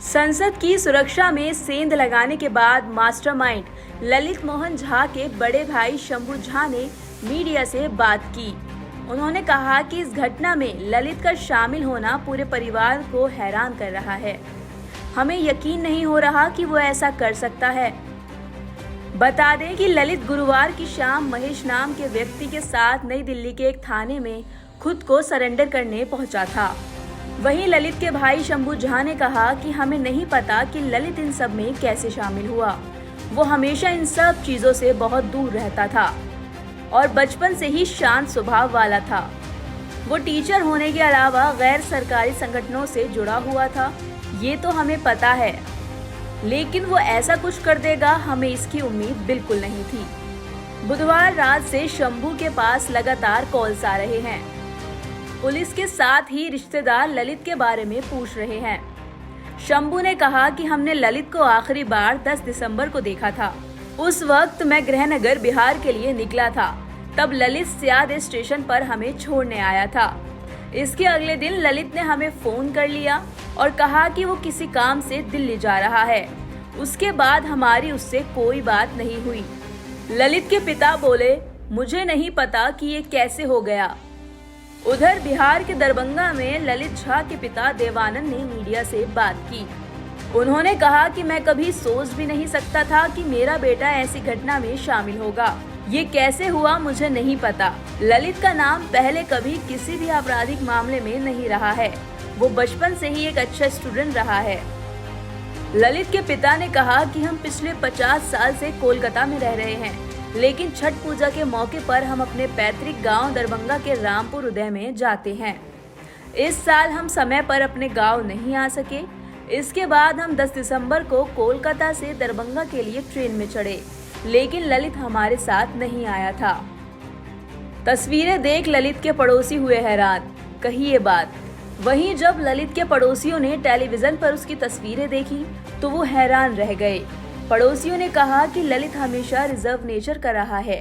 संसद की सुरक्षा में सेंध लगाने के बाद मास्टरमाइंड ललित मोहन झा के बड़े भाई शंभू झा ने मीडिया से बात की। उन्होंने कहा कि इस घटना में ललित का शामिल होना पूरे परिवार को हैरान कर रहा है। हमें यकीन नहीं हो रहा कि वो ऐसा कर सकता है। बता दें कि ललित गुरुवार की शाम महेश नाम के व्यक्ति के साथ नई दिल्ली के एक थाने में खुद को सरेंडर करने पहुंचा था। वहीं ललित के भाई शंभू झा ने कहा कि हमें नहीं पता कि ललित इन सब में कैसे शामिल हुआ। वो हमेशा इन सब चीजों से बहुत दूर रहता था और बचपन से ही शांत स्वभाव वाला था। वो टीचर होने के अलावा गैर सरकारी संगठनों से जुड़ा हुआ था, ये तो हमें पता है, लेकिन वो ऐसा कुछ कर देगा हमें इसकी उम्मीद बिल्कुल नहीं थी। बुधवार रात से शंभू के पास लगातार कॉल्स आ रहे हैं। पुलिस के साथ ही रिश्तेदार ललित के बारे में पूछ रहे हैं। शंभू ने कहा कि हमने ललित को आखिरी बार 10 दिसंबर को देखा था। उस वक्त मैं गृहनगर बिहार के लिए निकला था। तब ललित सियाद स्टेशन पर हमें छोड़ने आया था। इसके अगले दिन ललित ने हमें फोन कर लिया और कहा कि वो किसी काम से दिल्ली जा रहा है। उसके बाद हमारी उससे कोई बात नहीं हुई। ललित के पिता बोले, मुझे नहीं पता कि ये कैसे हो गया। उधर बिहार के दरभंगा में ललित झा के पिता देवानंद ने मीडिया से बात की। उन्होंने कहा कि मैं कभी सोच भी नहीं सकता था कि मेरा बेटा ऐसी घटना में शामिल होगा। ये कैसे हुआ मुझे नहीं पता। ललित का नाम पहले कभी किसी भी आपराधिक मामले में नहीं रहा है। वो बचपन से ही एक अच्छा स्टूडेंट रहा है। ललित के पिता ने कहा कि हम पिछले 50 साल से कोलकाता में रह रहे हैं, लेकिन छठ पूजा के मौके पर हम अपने पैतृक गांव दरभंगा के रामपुर उदय में जाते हैं। इस साल हम समय पर अपने गांव नहीं आ सके। इसके बाद हम 10 दिसंबर को कोलकाता से दरभंगा के लिए ट्रेन में चढ़े, लेकिन ललित हमारे साथ नहीं आया था। तस्वीरें देख ललित के पड़ोसी हुए हैरान, कही ये बात। वहीं जब ललित के पड़ोसियों ने टेलीविजन पर उसकी तस्वीरें देखी तो वो हैरान रह गए। पड़ोसियों ने कहा कि ललित हमेशा रिजर्व नेचर का रहा है।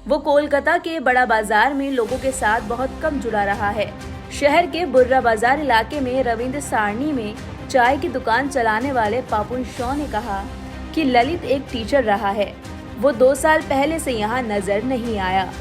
वो कोलकाता के बड़ा बाजार में लोगों के साथ बहुत कम जुड़ा रहा है। शहर के बुर्रा बाजार इलाके में रविंद्र सारणी में चाय की दुकान चलाने वाले पापुन शॉ ने कहा कि ललित एक टीचर रहा है। वो 2 साल पहले से यहाँ नजर नहीं आया।